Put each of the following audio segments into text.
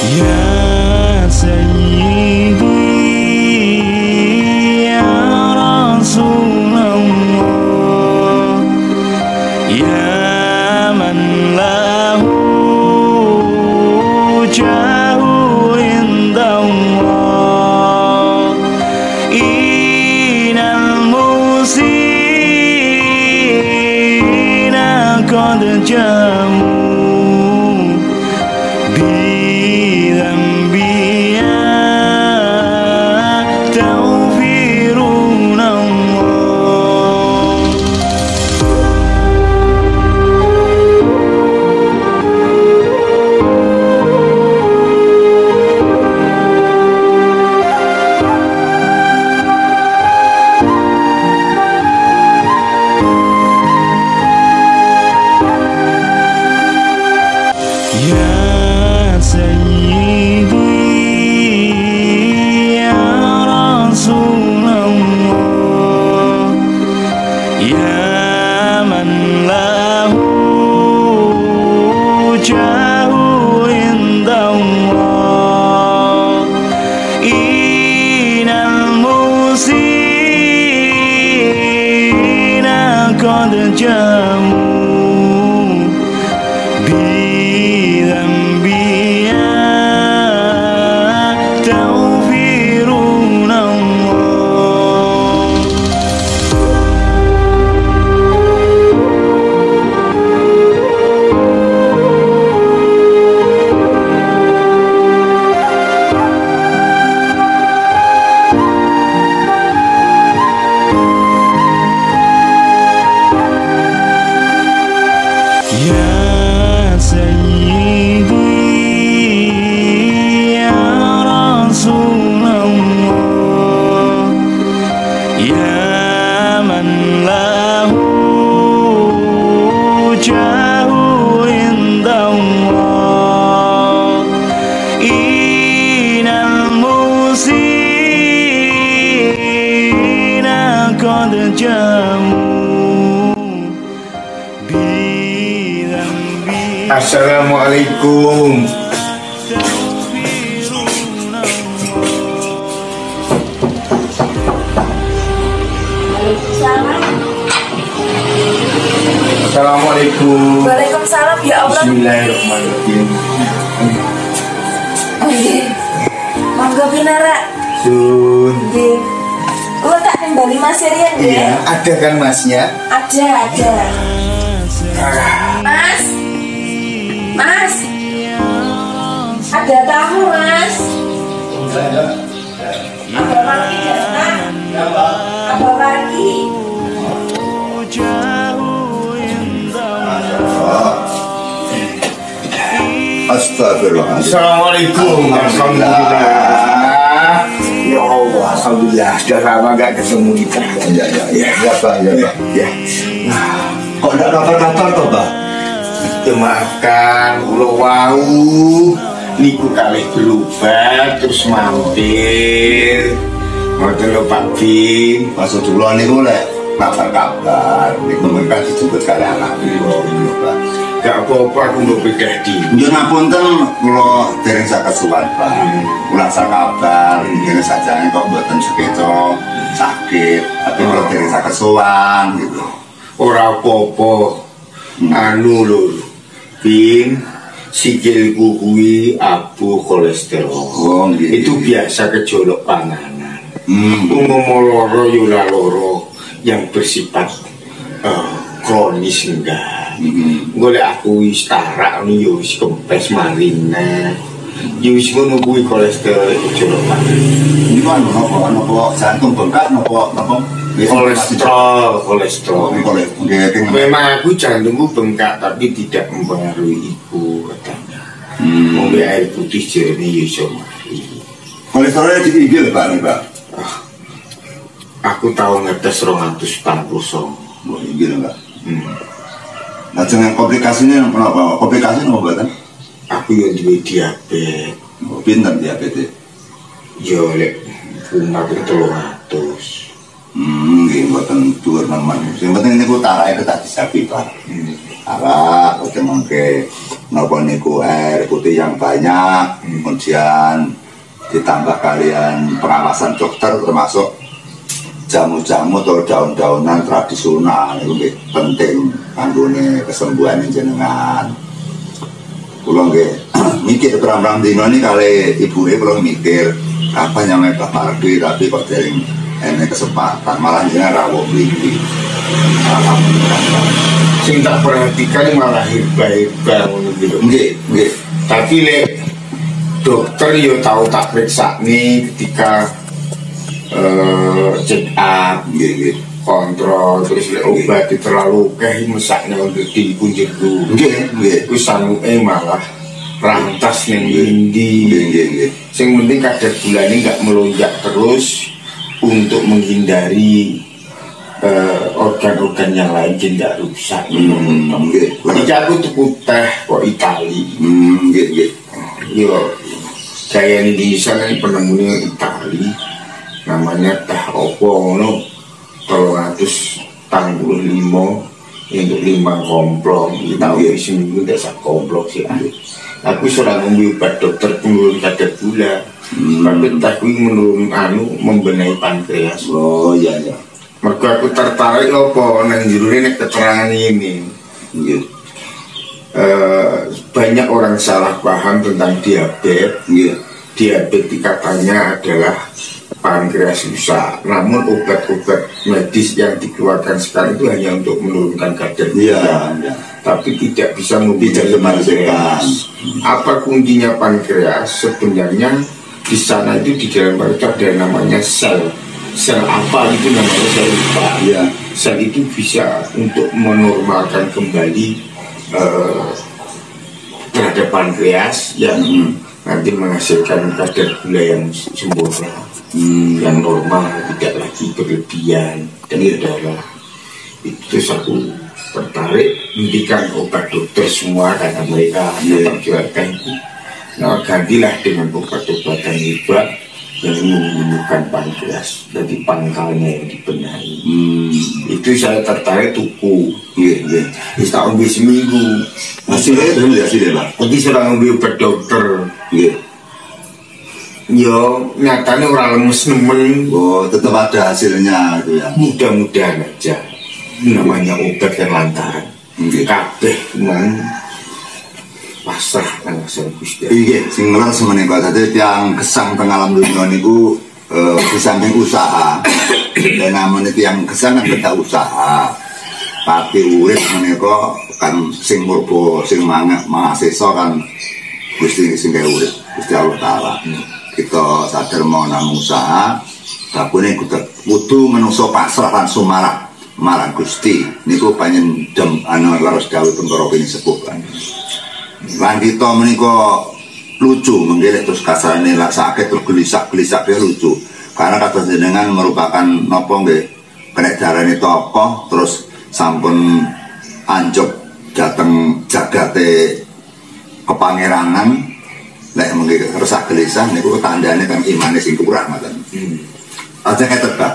Ya Sayyidi ya Rasulullah, ya man lahu jahu indallah, inal musina qad jamu Ya Sayyidi ya Rasulullah, ya man lahu jahu indallah, inal musina qad jamu Ya Sayyidi ya Rasulullah, ya man lahu jahu indallah, inal musina qad jamu. Assalamualaikum. Assalamualaikum. Waalaikumsalam ya Allah. Bismillahirrahmanirrahim. Mangga pinara. Sun. Nggih. Kula tak kembali Mas Rian Iya, ya. ada kan masnya? Ada. Mas. Mas. Ada tamu, Mas. Ada lagi datang. Ada lagi. Astagfirullah. Assalamualaikum. Alhamdulillah. Ya Allah, alhamdulillah. Sudah lama gak ketemu kita. Ya, Pak. Ya. Kok gak kabar-kabar toh, Pak? Maafkan, ulo wau niku kalih belubat terus mampir. Ngoten lho Pak Bin. Maksud kula niku lek kabar-kabar niku mereka dijemput kali anak kula lho Pak. Gak apa-apa aku mbok pindah di. Yo ngapunten kula dereng saged sowan Pak. Kula sak kabar ngene sajane kok mboten sekeca sakit, tapi kula dereng saged sowan gitu. Ora apa-apa. Anu lho Bin, sikilku kuwi abu kolesterol. Itu biasa kejolok panganan. Umum loro yula loro yang bersifat kronis enggak. Golek aku wis tarak nih yo wis kempes marine. Yo wis ngono kuwi kolesterol kejolok panganan. Iki napa jantung bengkak napa kolesterol. Memang aku jantungku bengkak tapi tidak mempengaruhi ibu katanya. Ngombe air putih jernih ya iso mati. Kolesterolnya tinggi lho Pak nih Pak. Aku tahu ngetes 240. Wah iki lho Pak. Nah dengan komplikasinya apa? Komplikasinya apa Pak? Aku yang duwe diabetes. Pinten diabetes? Yo lek umat 300. Nggih mboten dhuwur nemen. Sing penting niku tarake kedah disapi Pak. Arak ojo mangke napa niku air putih yang banyak, kemudian ditambah kalian pengawasan dokter termasuk jamu-jamu atau daun-daunan tradisional itu penting kanggone kesembuhan jenengan. Kula nggih mikir terang-terang dino ini kali ibuke kula mikir apa nyampe Pak Mardi tapi kok dereng enek kesempatan malah jenengan rawuh mriki. Alhamdulillah. Sing tak perhatikan malah hebat-hebat ngono gitu. Nggih. Tapi lek dokter yo tahu tak periksa nih ketika check up, kontrol, terus obat terlalu mesaknya untuk dikunjir dulu. Itu sanuke malah rantas yang indi. Yang penting kadar gulanya nggak melonjak terus untuk menghindari organ-organ yang lain tidak rusak. Jika aku tuh teh kok Itali. Yo, saya ini di sana penemunya Itali. Namanya teh opo ngono 385 untuk 5 komplong kita seminggu tidak sak komplong sih aku sudah ngombe obat dokter penurun kadar gula tapi tak menurun membenahi pankreas. Oh iya. Mergo aku tertarik opo nang jerone nek keterangan ini banyak orang salah paham tentang diabetes. Diabetes katanya adalah pankreas rusak. Namun obat-obat medis yang dikeluarkan sekarang itu hanya untuk menurunkan kadar gula, tapi tidak bisa membicara pankreas. Apa kuncinya pankreas? Sebenarnya di sana itu di dalam pankreas ada namanya sel. Sel apa itu namanya saya lupa. Sel itu bisa untuk menormalkan kembali terhadap pankreas yang nanti menghasilkan kadar gula yang sempurna. Yang normal, tidak lagi berlebihan dan darah. Itu aku tertarik memberikan obat dokter semua karena mereka memperjualkan itu. Nah, gantilah dengan obat-obatan hebat yang menyembuhkan pankreas dari pangkalnya yang dibenahi. Itu saya tertarik tuku. Bisa ambil seminggu. Hasilnya Pak. Nanti sudah ambil obat dokter. Yo, nyatanya orang lemes nemen. Oh, tetap ada hasilnya itu ya. Mudah-mudahan aja. Namanya obat yang lantaran. Kabeh men pasrah nang Sang Gusti. Iya, sing ngelar semenika dadi yang gesang teng alam dunya niku di samping usaha. Dan namanya yang gesang kan kita usaha. Tapi urip menika kan sing murba sing mangasesa kan Gusti sing gawe urip, Gusti Allah Taala. Kita sadar mau nang usaha bakune kudu menungso pasrah lan sumarah marang Gusti niku panjen dem ana laras dawuh Pendoro Pini Sepuh kan. Lan kita menika lucu menggelek terus kasarane lak sakit terus gelisah-gelisah lucu. Karena kata jenengan merupakan napa nggih kena darane tokoh terus sampun anjuk dateng jagate kepangeranan. Lek mengke resah gelisah niku tandane kan imane sing kurang ngoten. Aja ketebak.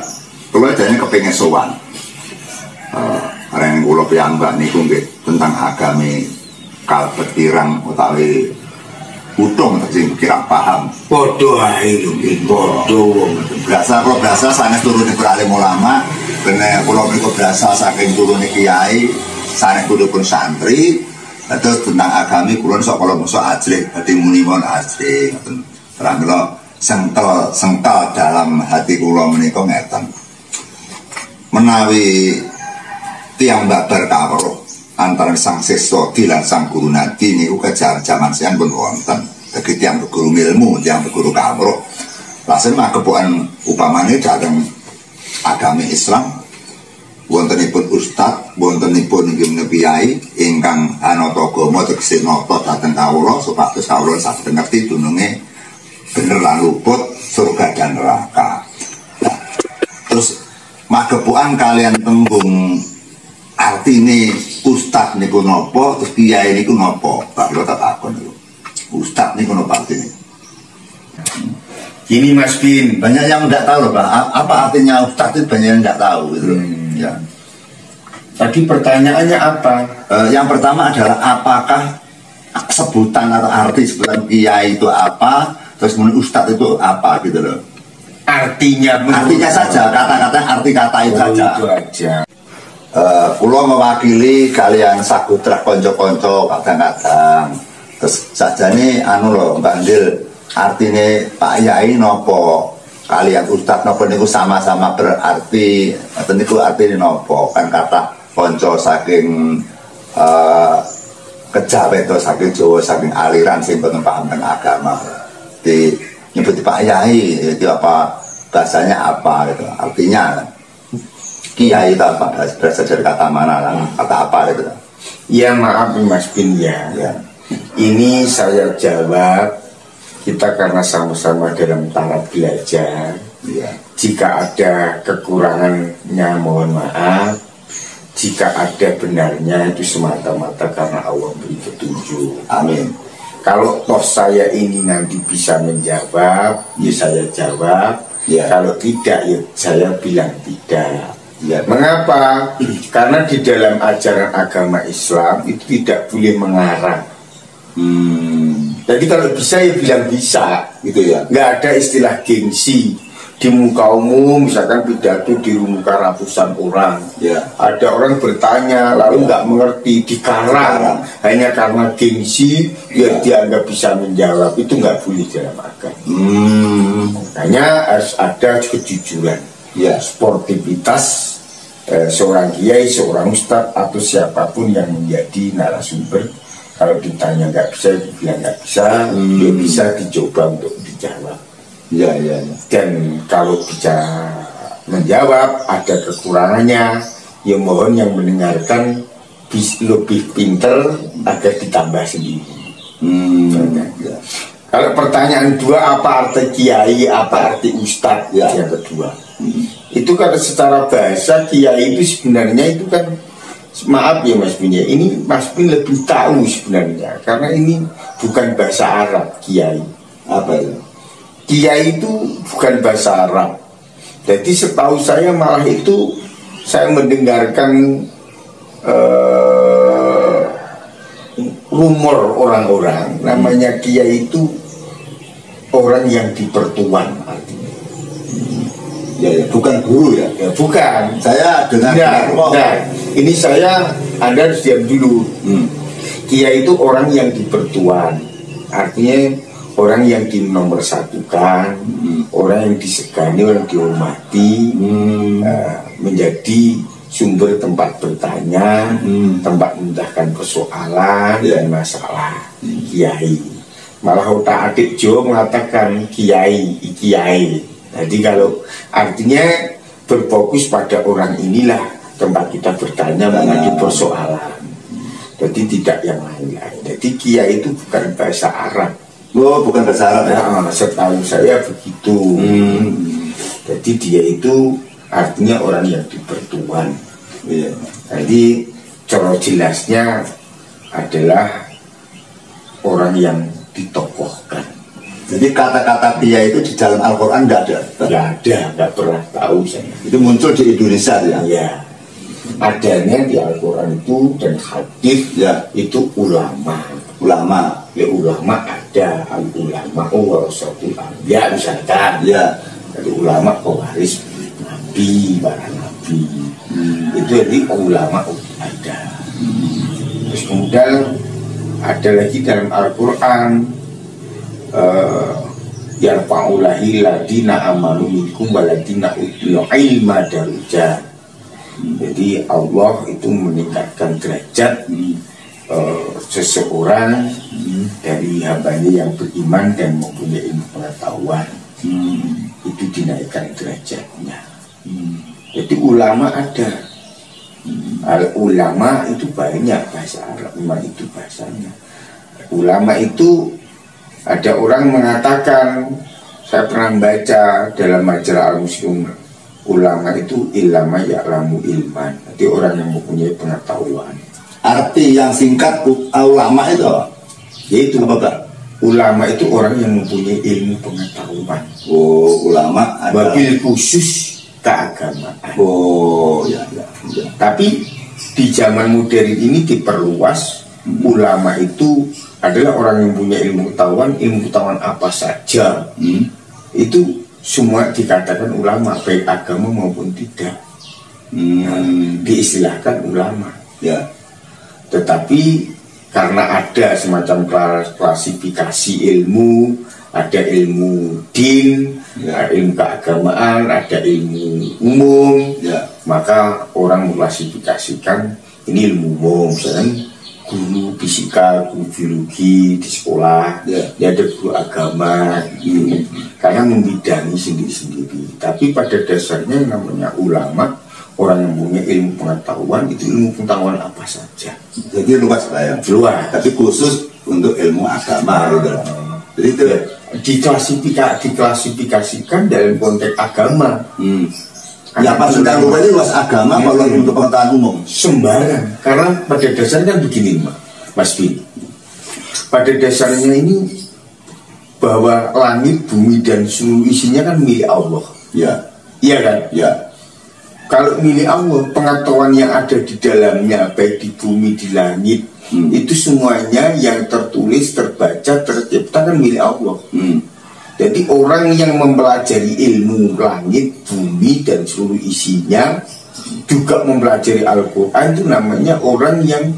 Kula jane kepengin sowan. Areng kula piyambak niku nggih tentang agami kalbet pirang utawi utung sing kira paham. Padha ae lho nggih, padha wong. Berasa sanes turune alim ulama, kene kula niku berasa saking turune kiai, sanes turun santri. Terus tentang agami kulon sok kalau musuh ajlik, berarti munimun ajlik. Terang lo sengkel dalam hati kulon menikah ngeten. Menawi tiang babar kawruh antara sang sesodi lan sang guru nadi niku kejar zaman siang pun wonten. Bagi tiang berguru ilmu, tiang berguru kawruh. Langsung mah kebuan upamane dateng agami Islam. Wontenipun ustad, wontenipun inggih kiai ingkang anata agama tegese nata dhateng kawula supados kawula saged ngerti dununge bener lan luput surga dan neraka. Nah, terus magepukan kalian tembung artine ustad niku napa, terus kiai niku napa? Pak kula tak takon niku. Ustad niku napa artine? Gini Mas Bin, Banyak yang nggak tahu loh Pak, apa artinya ustadz itu banyak yang nggak tahu gitu loh. Ya. tadi pertanyaannya apa? Yang pertama adalah apakah sebutan atau arti sebutan kiai itu apa, terus kemudian ustadz itu apa gitu loh. Artinya Saja, kata-kata arti kata itu saja. Itu aja. Pulau mewakili kalian sakutra konco-konco kadang-kadang. Terus saja nih anu loh Mbak Andil, artinya Pak Yai nopo, kalian ustadz nopo niku sama-sama berarti, atau niku artinya nopo kan kata konco saking kejawen itu saking Jawa saking aliran sing boten paham tentang agama. Di nyebut Pak Yai itu apa bahasanya apa gitu, artinya kiai itu apa, berasal dari kata mana lah, kata apa gitu. Ya maaf Mas Bin ya. Ini saya jawab, kita karena sama-sama dalam tahap belajar. Jika ada kekurangannya mohon maaf, jika ada benarnya itu semata-mata karena Allah beri petunjuk. Amin. Kalau toh saya ini nanti bisa menjawab, ya saya jawab. Kalau tidak, ya saya bilang tidak. Mengapa? Karena di dalam ajaran agama Islam itu tidak boleh mengarang. Jadi kalau bisa ya bilang bisa, gitu ya. Nggak ada istilah gengsi di muka umum, misalkan pidato di muka ratusan orang. Ada orang bertanya lalu nggak mengerti, dikarang hanya karena gengsi biar dianggap bisa menjawab. Itu nggak boleh dalam agama. Hanya harus ada kejujuran, sportivitas. Seorang kiai, seorang ustadz atau siapapun yang menjadi narasumber, kalau ditanya nggak bisa, dibilang nggak bisa, dia bisa dicoba untuk dijawab. Dan kalau bisa menjawab ada kekurangannya, ya mohon yang mendengarkan lebih pinter agar ditambah sendiri. Kalau pertanyaan dua, apa arti kiai, apa arti ustadz, yang kedua. Itu karena secara bahasa kiai itu sebenarnya itu kan, maaf ya Mas Bin ya, ini Mas Bin lebih tahu sebenarnya karena ini bukan bahasa Arab. Kiai apa itu? Kiai itu bukan bahasa Arab. Jadi setahu saya malah itu saya mendengarkan rumor orang-orang namanya kiai itu orang yang dipertuan artinya. Bukan guru ya? Bukan. Saya dengar. Ini saya, Anda harus diam dulu. Kiai itu orang yang dipertuan, artinya orang yang dinomorsatukan, orang yang disegani, orang yang dihormati, menjadi sumber tempat bertanya, tempat memudahkan persoalan dan masalah. Kiai. Malah otak adik Jawa mengatakan kiai. Jadi kalau artinya berfokus pada orang inilah tempat kita bertanya mengenai persoalan. Jadi tidak yang lain-lain. Jadi kiai itu bukan bahasa Arab. Bukan bahasa Arab ya? Setahu saya begitu. Jadi dia itu artinya orang yang dipertuan. Jadi cara jelasnya adalah orang yang ditokohkan. Jadi kata-kata kiai itu di dalam Al-Quran nggak ada? Nggak ada, nggak pernah tahu saya. Itu muncul di Indonesia ya? Iya. Adanya di Al-Quran itu dan hadis itu ulama. Ya ulama ada, ulama warasatul anbiya misalkan. Jadi ulama pewaris nabi, para nabi. Itu jadi ulama ada. Terus kemudian ada lagi dalam Al-Quran, yarfa'ulahi ladina amanu minkum waladina utul ilma darujat. Jadi Allah itu meningkatkan derajat seseorang dari hambanya yang beriman dan mempunyai ilmu pengetahuan. Itu dinaikkan derajatnya. Jadi ulama ada. Ulama itu banyak bahasa Arab, memang itu bahasanya. Ulama itu ada orang mengatakan, saya pernah baca dalam majalah Al-Muslim, ulama itu ilama ya'lamu ilman. Jadi orang yang mempunyai pengetahuan. Arti yang singkat ulama itu yaitu apa Pak? ulama itu orang yang mempunyai ilmu pengetahuan. Oh, ulama ada. Wabil khusus keagamaan. Oh, ya. Tapi di zaman modern ini diperluas, ulama itu adalah orang yang punya ilmu pengetahuan apa saja. Itu semua dikatakan ulama, baik agama maupun tidak. Diistilahkan ulama. Ya. Tetapi karena ada semacam klasifikasi ilmu, ada ilmu din, ilmu keagamaan, ada ilmu umum, maka orang mengklasifikasikan ini ilmu umum. Misalnya guru fisika, guru biologi di sekolah, ya ada guru agama, karena membidangi sendiri-sendiri. Tapi pada dasarnya yang namanya ulama, orang yang punya ilmu pengetahuan, itu ilmu pengetahuan apa saja. Jadi luas lah ya. Luas. Tapi khusus untuk ilmu agama. Jadi itu diklasifikasikan dalam konteks agama. Ya pas sudah luas ini luas agama, kalau untuk pengetahuan umum sembarang. Karena pada dasarnya kan begini, Mas Bin. Pada dasarnya ini bahwa langit, bumi dan seluruh isinya kan milik Allah. Ya. Iya kan? Ya. Kalau milik Allah, pengetahuan yang ada di dalamnya, baik di bumi, di langit, itu semuanya yang tertulis, terbaca, tercipta kan milik Allah. Jadi orang yang mempelajari ilmu langit, bumi, dan seluruh isinya, juga mempelajari Al-Quran, itu namanya orang yang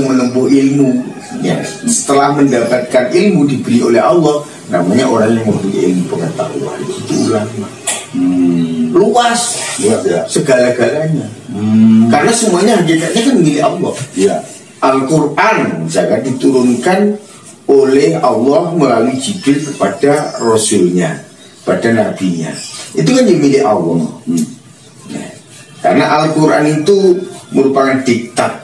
menempuh ilmu. Ya, setelah mendapatkan ilmu diberi oleh Allah, namanya orang yang mempunyai ilmu pengetahuan. Itu ulama. Luas ya. Segala-galanya. Karena semuanya hakikatnya kan milik Allah. Ya. Al-Quran misalkan diturunkan oleh Allah melalui Jibril kepada Rasulnya, pada Nabinya. Itu kan milik Allah. Nah, karena Al-Quran itu merupakan diktat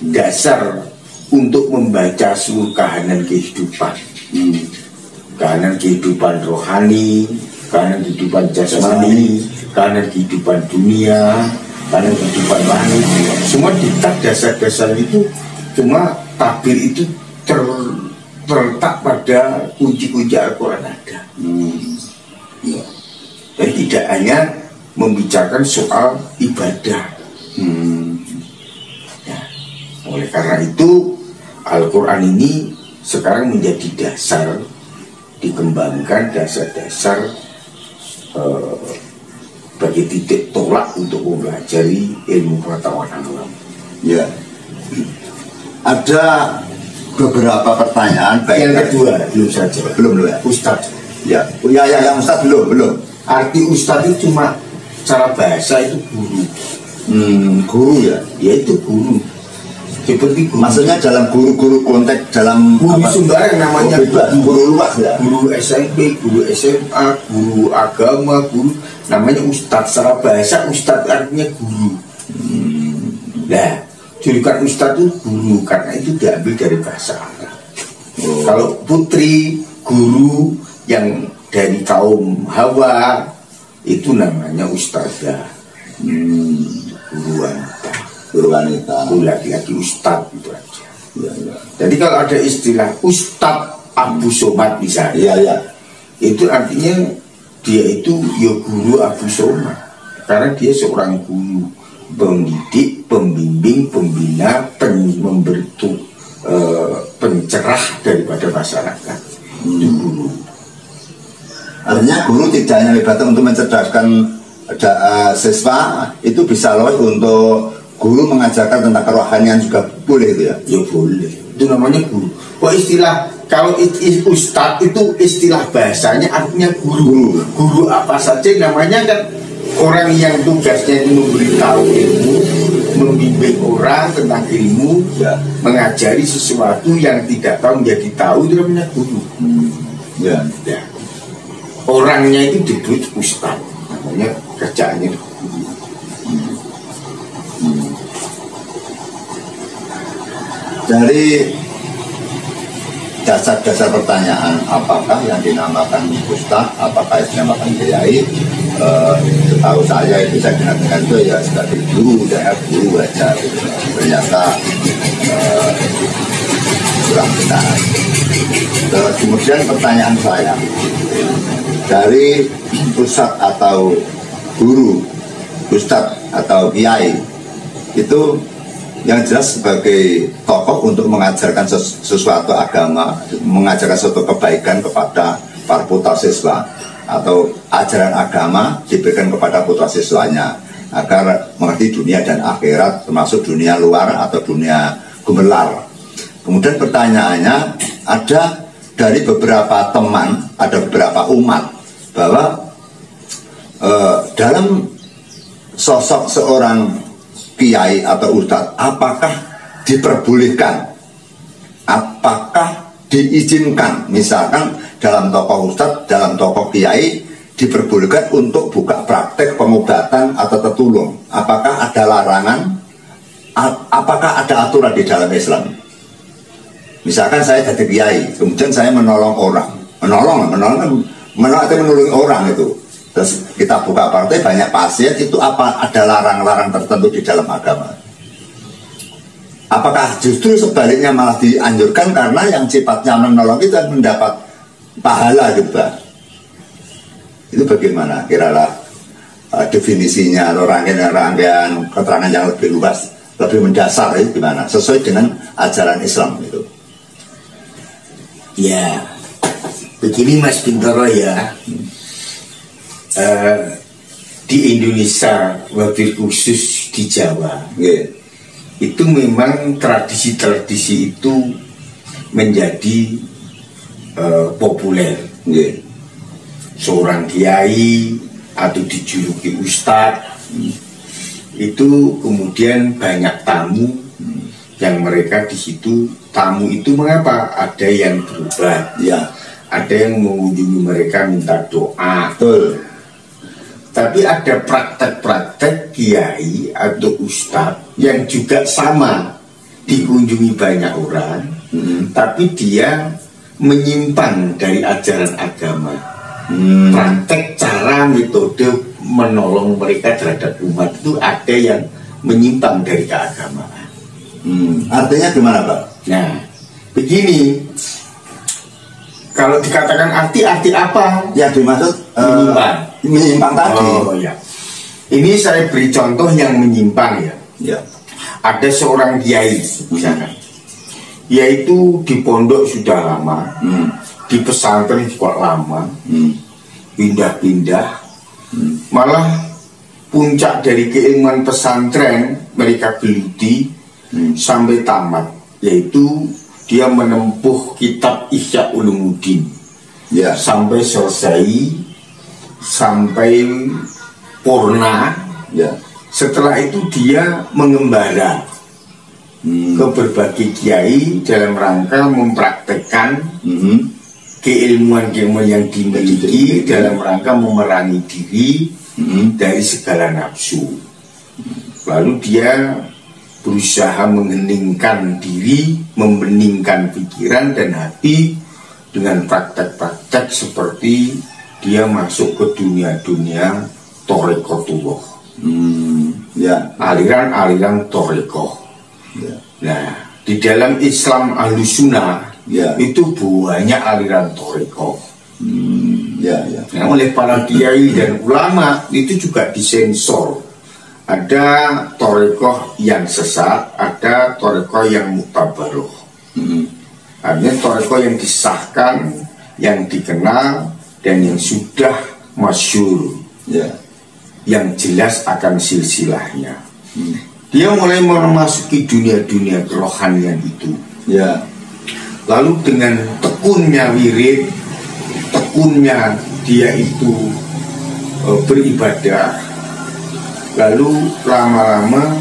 dasar untuk membaca seluruh kahanan kehidupan. Kahanan kehidupan rohani, kahanan kehidupan jasmani, kahanan kehidupan dunia, kahanan kehidupan langit. Semua diktat dasar-dasar itu, cuma takbir itu terletak pada kunci-kunci Al-Quran ada. Dan tidak hanya membicarakan soal ibadah. Ya. Oleh karena itu Al-Quran ini sekarang menjadi dasar, dikembangkan dasar-dasar bagi titik tolak untuk mempelajari ilmu pengetahuan alam. Ya. Ada beberapa pertanyaan. Yang kedua belum saja. Belum ya. Ustadz. Ya. Yang Ustadz belum. Arti Ustadz itu cuma cara bahasa itu guru. Guru ya. Ya itu guru. Seperti guru. Maksudnya dalam guru-guru konteks dalam guru sembarang namanya guru luas ya. Guru SMP, guru SMA, guru agama, guru namanya Ustadz. Secara bahasa Ustadz artinya guru. Nah, julukan Ustadz itu guru karena itu diambil dari bahasa Arab. Kalau putri guru yang dari kaum Hawa itu namanya Ustadzah. Guru wanita. Guru wanita. Guru laki-laki Ustadz itu aja. Ya. Jadi kalau ada istilah Ustadz Abu Somad misalnya, itu artinya dia itu ya guru Abu Somad, karena dia seorang guru, pendidik, pembimbing, pembina, membentuk pencerah daripada masyarakat. Itu guru. Artinya guru tidak hanya libatkan untuk mencerdaskan siswa, itu bisa loh untuk guru mengajarkan tentang kerohanian juga boleh itu ya? Ya boleh, itu namanya guru. Kalau Ustadz itu istilah bahasanya artinya guru. Guru apa saja namanya kan orang yang tugasnya itu memberitahu ilmu, membimbing orang tentang ilmu, mengajari sesuatu yang tidak tahu menjadi tahu, itu namanya guru. Ya. Orangnya itu disebut Ustadz, namanya kerjaannya guru. Dari dasar-dasar pertanyaan, apakah yang dinamakan Ustadz, apakah yang dinamakan Kiai? Setahu saya itu saya dengar itu ya sebagai guru, dan guru aja. Ternyata kurang benar. Kemudian pertanyaan saya, dari ustadz atau guru, ustadz atau kiai itu yang jelas sebagai tokoh untuk mengajarkan sesuatu agama, mengajarkan sesuatu kebaikan kepada para putra siswa, atau ajaran agama diberikan kepada putra siswanya agar mengerti dunia dan akhirat, termasuk dunia luar atau dunia gemerlap. Kemudian pertanyaannya, ada dari beberapa teman, ada beberapa umat bahwa dalam sosok seorang kiai atau ustadz, apakah diperbolehkan, apakah diizinkan, misalkan dalam tokoh ustadz, dalam tokoh kiai diperbolehkan untuk buka praktek pengobatan atau tertulung? Apakah ada larangan? Apakah ada aturan di dalam Islam? Misalkan saya jadi kiai, kemudian saya menolong orang, menolong atau menolong orang itu, terus kita buka praktek banyak pasien, itu apa ada larang-larang tertentu di dalam agama? Apakah justru sebaliknya malah dianjurkan karena yang sifatnya menolong itu mendapat pahala juga? Itu bagaimana kira-kira definisinya atau rangkaian keterangan yang lebih luas, lebih mendasar itu gimana? Sesuai dengan ajaran Islam itu. Ya, begini Mas Bintoro ya, di Indonesia, wabil khusus di Jawa, itu memang tradisi-tradisi itu menjadi populer. Seorang kiai atau dijuluki ustadz itu kemudian banyak tamu yang mereka di situ. Tamu itu mengapa? Ada yang berobat, ya, ada yang mengunjungi mereka minta doa. Betul. Tapi ada praktek-praktek kiai atau ustadz yang juga sama, dikunjungi banyak orang, tapi dia menyimpang dari ajaran agama. Praktek cara metode menolong mereka terhadap umat itu ada yang menyimpang dari keagamaan. Artinya gimana Pak? Nah, begini, kalau dikatakan arti apa? Yang dimaksud menyimpang tadi. Oh ya, ini saya beri contoh yang menyimpang ya. Ya. Ada seorang kiai misalkan, yaitu di pondok sudah lama, di pesantren juga lama, pindah-pindah, malah puncak dari keilmuan pesantren mereka geluti sampai tamat, yaitu dia menempuh kitab Ihya Ulumuddin, ya, sampai selesai, sampai purna. Ya. Setelah itu dia mengembara ke berbagai kiai dalam rangka mempraktekkan keilmuan-keilmuan yang dimiliki dalam rangka memerangi diri dari segala nafsu. Lalu dia berusaha mengheningkan diri, membeningkan pikiran dan hati dengan praktek-praktek seperti dia masuk ke dunia-dunia Thariqatullah, aliran-aliran Thariqah. Nah, di dalam Islam Ahlussunnah itu banyak aliran Thariqah. Nah, oleh para kiai dan ulama itu juga disensor. Ada Thariqah yang sesat, ada Thariqah yang muktabaroh. Artinya Thariqah yang disahkan, yang dikenal, dan yang sudah masyhur, yang jelas akan silsilahnya. Dia mulai memasuki dunia-dunia kerohanian itu. Lalu dengan tekunnya wirid, tekunnya dia itu beribadah, lalu lama-lama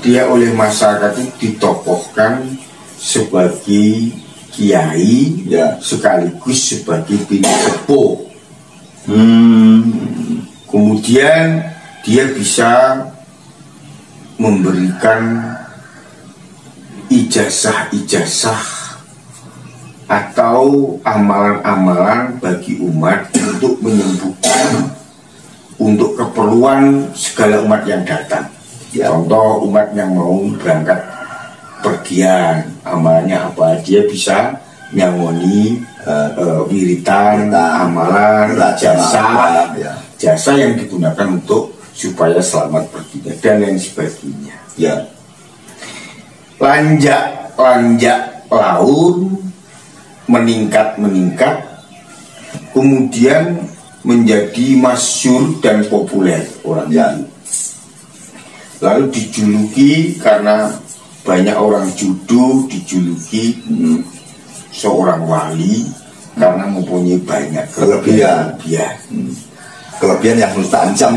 dia oleh masyarakat itu ditokohkan sebagai kiai, sekaligus sebagai bini sepuh. Kemudian dia bisa memberikan ijazah-ijazah atau amalan-amalan bagi umat untuk menyembuhkan, untuk keperluan segala umat yang datang. Contoh, umat yang mau berangkat pergian, amalannya apa, dia bisa nyangoni wiritan, amalan, jasa, jasa yang digunakan untuk supaya selamat perginya dan lain sebagainya. Ya. Lanjak laun meningkat, kemudian menjadi masyhur dan populer orang itu. Lalu dijuluki karena banyak orang juduh, dijuluki seorang wali karena mempunyai banyak kelebihan. Kelebihan yang mustajab,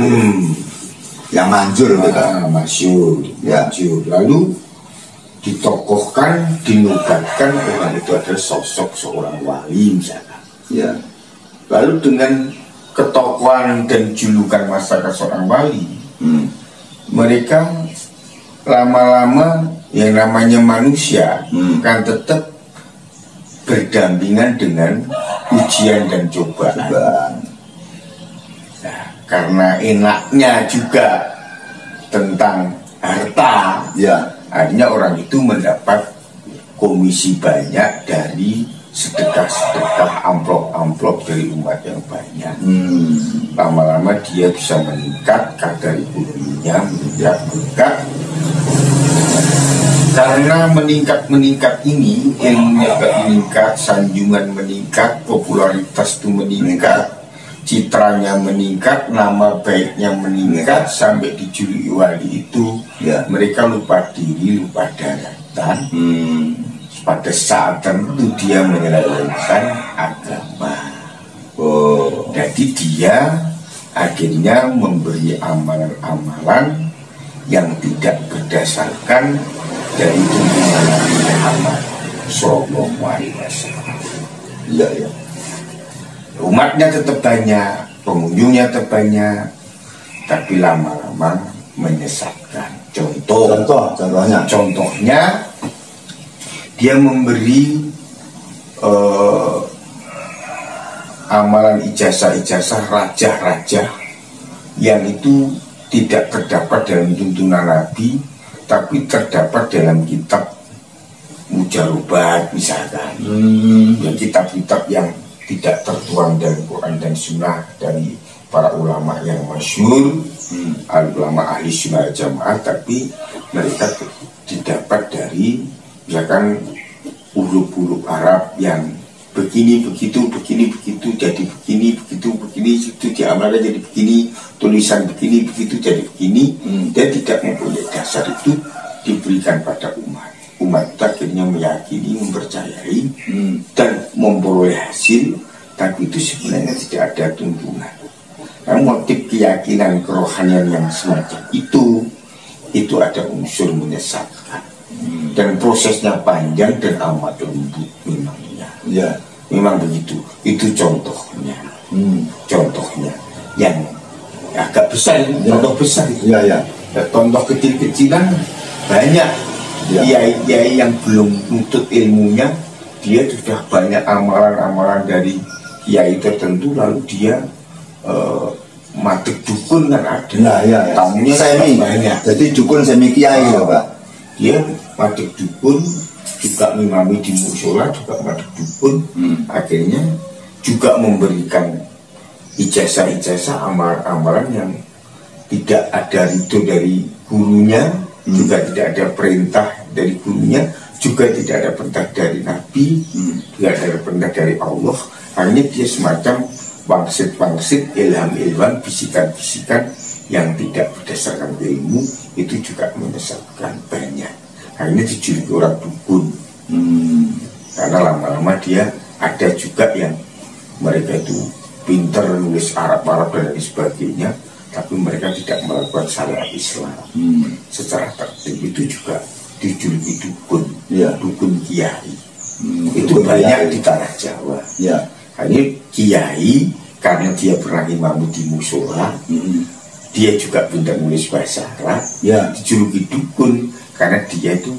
yang manjur, masyhur, manjur. Lalu ditokohkan, dinubatkan orang itu adalah sosok seorang wali misalkan. Ya. Lalu dengan ketokohan dan julukan masyarakat seorang wali, mereka lama-lama yang namanya manusia kan tetap berdampingan dengan ujian dan cobaan. Nah, karena enaknya juga tentang harta, akhirnya orang itu mendapat komisi banyak dari sedekah-sedekah, amplop-amplop dari umat yang banyak. Lama-lama dia bisa meningkat, kadar ekonominya meningkat. Karena meningkat ini, ilmunya meningkat, sanjungan meningkat, popularitas itu meningkat, citranya meningkat, nama baiknya meningkat, sampai dijuluki wali itu, mereka lupa diri, lupa daratan. Pada saat tertentu dia menyelesaikan agama. Jadi dia akhirnya memberi amalan-amalan yang tidak berdasarkan dari tuntunan Nabi Muhammad Sallallahu Alaihi Wasallam. Umatnya tetap banyak, pengunjungnya tetap banyak, tapi lama-lama menyesatkan. Contohnya dia memberi amalan ijazah-ijazah raja-raja yang itu tidak terdapat dalam tuntunan Nabi, tapi terdapat dalam kitab mujarobat misalkan, kitab-kitab yang tidak tertuang dari Quran dan Sunnah dari para ulama yang masyhur, ulama ahli sunnah jamaah, tapi mereka didapat dari misalkan huruf-huruf Arab yang begini begitu jadi begini itu diamalkan jadi begini, tulisan begini begitu jadi begini, dan tidak mempunyai dasar itu diberikan pada umat akhirnya meyakini, mempercayai dan memperoleh hasil, tapi itu sebenarnya tidak ada tuntunan. Nah, motif keyakinan kerohanian yang semacam itu ada unsur menyesatkan. Dan prosesnya panjang dan amat lembut memangnya. Memang begitu. Itu contohnya. Contohnya yang agak besar, contoh besar itu. Contoh kecil-kecilan banyak. Kiai yang belum nuntut ilmunya, dia sudah banyak amalan-amalan dari kiai tertentu, lalu dia matik dukun kan ada. Tamunya semi banyak. Jadi dukun semi kiai Pak. Dia matik dukun, juga ngimami di musola, juga matik dukun, akhirnya juga memberikan ijazah-ijazah amalan-amalan yang tidak ada ridho dari gurunya, juga tidak ada perintah dari gurunya, juga tidak ada perintah dari Nabi, tidak ada perintah dari Allah. Akhirnya dia semacam wangsit-wangsit, ilham-ilham, bisikan-bisikan yang tidak berdasarkan ilmu, itu juga menyesatkan banyak. Akhirnya dijuluki orang dukun. Karena lama-lama dia ada juga yang mereka itu pinter nulis Arab-Arab dan lain sebagainya, tapi mereka tidak melakukan syariat Islam secara tertib, itu juga dijuluki dukun, dukun kiai. Itu banyak di tanah Jawa. Hanya kiai karena dia pernah imamu di musola, dia juga pintar nulis bahasa Arab, dijuluki dukun karena dia itu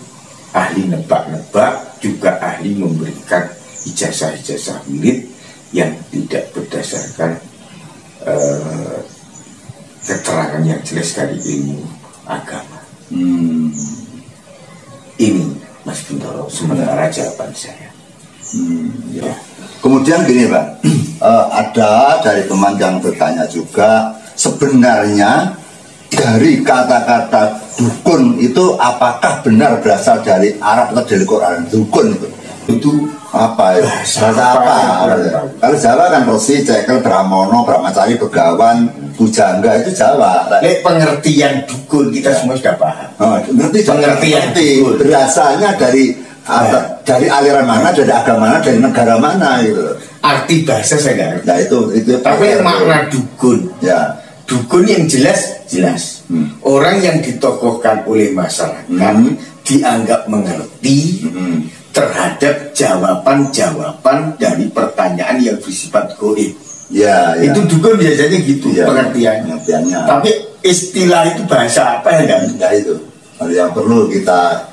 ahli nebak-nebak, juga ahli memberikan ijazah-ijazah wirid yang tidak berdasarkan keterangan yang jelas dari ilmu agama. Ini Mas Bintoro, sementara jawaban saya. Ya. Kemudian gini Pak, ada dari teman yang bertanya juga, sebenarnya dari kata-kata dukun itu apakah benar berasal dari Arab atau dari Quran? Dukun itu apa ya? Bahasa apa? Kalau Jawa kan Resi, Cekel, Bramono, Brahmacari, Begawan, Bujangga itu Jawa. Pengertian dukun kita semua sudah paham. Pengertian dukun berasalnya dari aliran mana, dari agama mana, dari negara mana gitu. Arti bahasa saya nggak ngerti. Nah itu. Tapi makna dukun. Ya. Dukun yang jelas. Orang yang ditokohkan oleh masyarakat dianggap mengerti terhadap jawaban-jawaban dari pertanyaan yang bersifat goib. Ya. Itu dukun biasanya gitu ya, pengertiannya. Tapi istilah itu bahasa apa ya kan? Ya itu. Yang perlu kita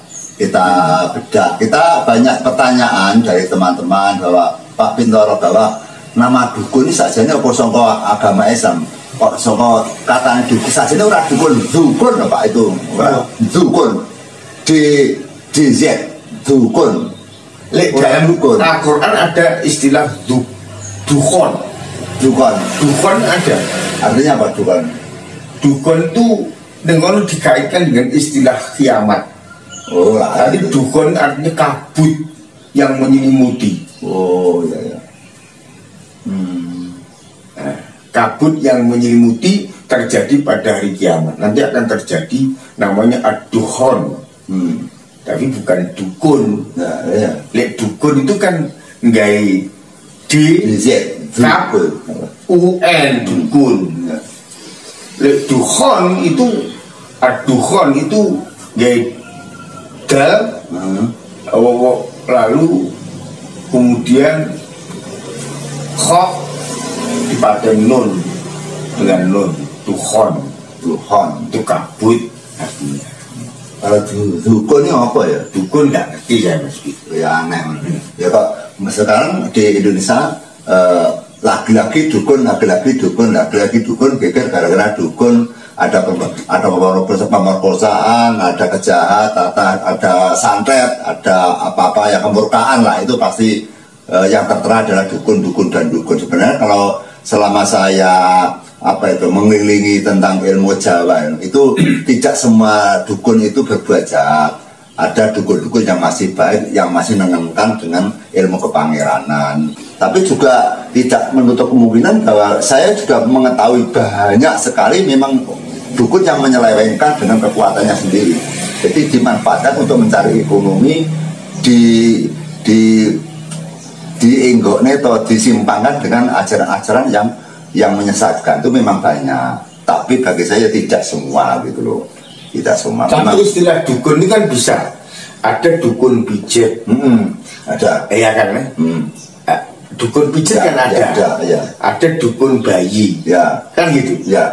bedah. Kita banyak pertanyaan dari teman-teman bahwa Pak Bintoro bahwa nama dukun ini sajane apa sangka agama Islam. Kok sangka katanya dukun sajane ora dukun Pak itu. Dukun. DZ dukun. Lek dalam Al-Quran ada istilah dukun. Dukun ada. Artinya apa dukun? Dukun itu dengan dikaitkan dengan istilah kiamat. Oh, tadi dukun artinya kabut yang menyelimuti. Oh, ya. Nah, kabut yang menyelimuti terjadi pada hari kiamat. Nanti akan terjadi namanya ad-dukhon. Tapi bukan dukun. Ya. Lek dukun itu kan nggak UN dukun. Lek dukhon itu ad-dukhon itu nggak lalu kemudian khok dipakai nun dengan nun dukhon itu kabut artinya. Kalau dukun ini apa ya? Dukun nggak ngerti saya Mas. Ya aneh. Ya kok sekarang di Indonesia laki-laki dukun geger gara-gara dukun. Ada pemerkosaan, ada kejahatan, ada santet, ada apa-apa yang kemurkaan lah, itu pasti yang tertera adalah dukun. Sebenarnya kalau selama saya mengelilingi tentang ilmu Jawa itu tidak semua dukun itu berbuat jahat. Ada dukun-dukun yang masih baik, yang masih menenangkan dengan ilmu kepangeranan. Tapi juga tidak menutup kemungkinan bahwa saya juga mengetahui banyak sekali memang dukun yang menyelewengkan dengan kekuatannya sendiri. Jadi dimanfaatkan untuk mencari ekonomi, dienggokne atau disimpangkan dengan ajaran-ajaran yang menyesatkan. Itu memang banyak. Tapi bagi saya tidak semua gitu loh. Tidak semua. Tapi istilah dukun ini kan bisa. Ada dukun pijet. Ada. Iya kan? Dukun pijet kan ada. Ada dukun bayi. Ya. Kan gitu. Ya.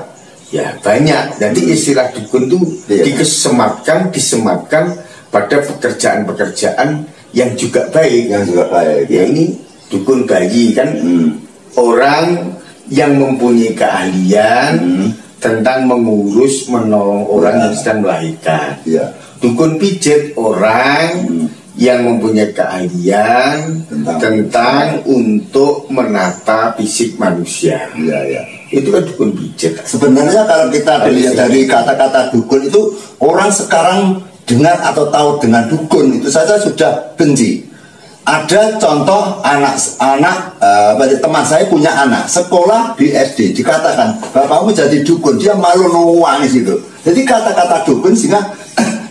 Ya banyak. Jadi istilah dukun itu disematkan pada pekerjaan-pekerjaan yang juga baik. Ya ini dukun bayi kan orang yang mempunyai keahlian tentang mengurus menolong orang yang sedang melahirkan. Dukun pijet orang yang mempunyai keahlian tentang untuk menata fisik manusia. Itu kan dukun pijat. Sebenarnya kalau kita lihat dari kata-kata dukun itu, orang sekarang dengar atau tahu dengan dukun itu saja sudah benci. Ada contoh teman saya punya anak sekolah di SD, dikatakan bapakmu jadi dukun, dia malu nangis itu. Jadi kata-kata dukun sehingga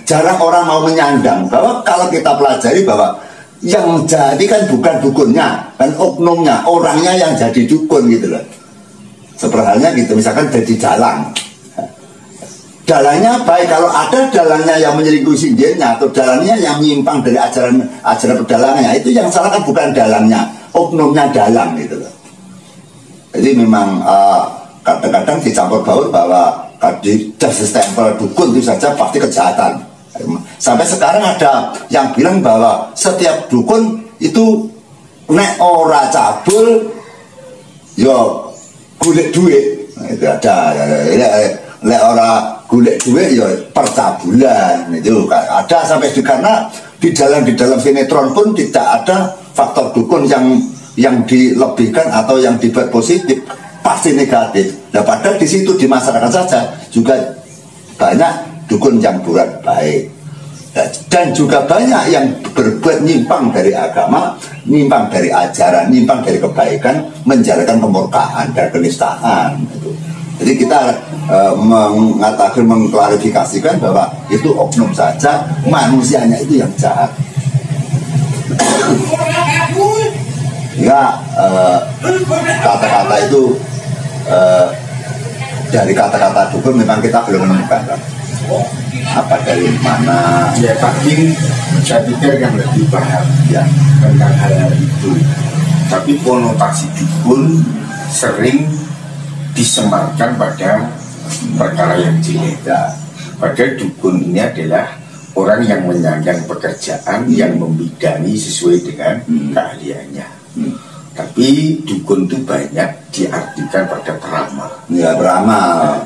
jarang orang mau menyandang bahwa kalau kita pelajari bahwa yang jadi kan bukan dukunnya, kan oknumnya, orangnya yang jadi dukun gitu loh. Seperhalnya gitu, misalkan jadi dalang. Dalangnya baik, kalau ada dalangnya yang menyelingkuhi sindirnya atau dalangnya yang menyimpang dari ajaran pedalangannya, itu yang salah kan bukan dalangnya, oknumnya dalang gitu loh. Jadi memang kadang-kadang dicampur baur bahwa di stempel dukun itu saja pasti kejahatan. Sampai sekarang ada yang bilang bahwa setiap dukun itu nek ora cabul yo golek duit. Itu ada nek ora golek duit ya percabulan itu ada sampai karena di dalam sinetron pun tidak ada faktor dukun yang dilebihkan atau yang dibuat positif, pasti negatif. Nah, padahal di situ di masyarakat saja juga banyak dukun yang buat baik. Dan juga banyak yang berbuat nyimpang dari agama, nyimpang dari ajaran, nyimpang dari kebaikan, menjalankan kemurkaan dan kenistaan. Jadi kita mengatakan, mengklarifikasikan bahwa itu oknum saja, manusianya itu yang jahat. Ya, kata-kata itu dari kata-kata dukun memang kita belum menemukan apa dari mana. Ya, tapi saya pikir yang lebih paham ya tentang hal itu. Tapi konotasi dukun sering disematkan pada perkara yang jelek. Ya. Padahal dukun ini adalah orang yang menyandang pekerjaan yang membidani sesuai dengan keahliannya. Tapi dukun itu banyak diartikan pada peramal. Ya, peramal.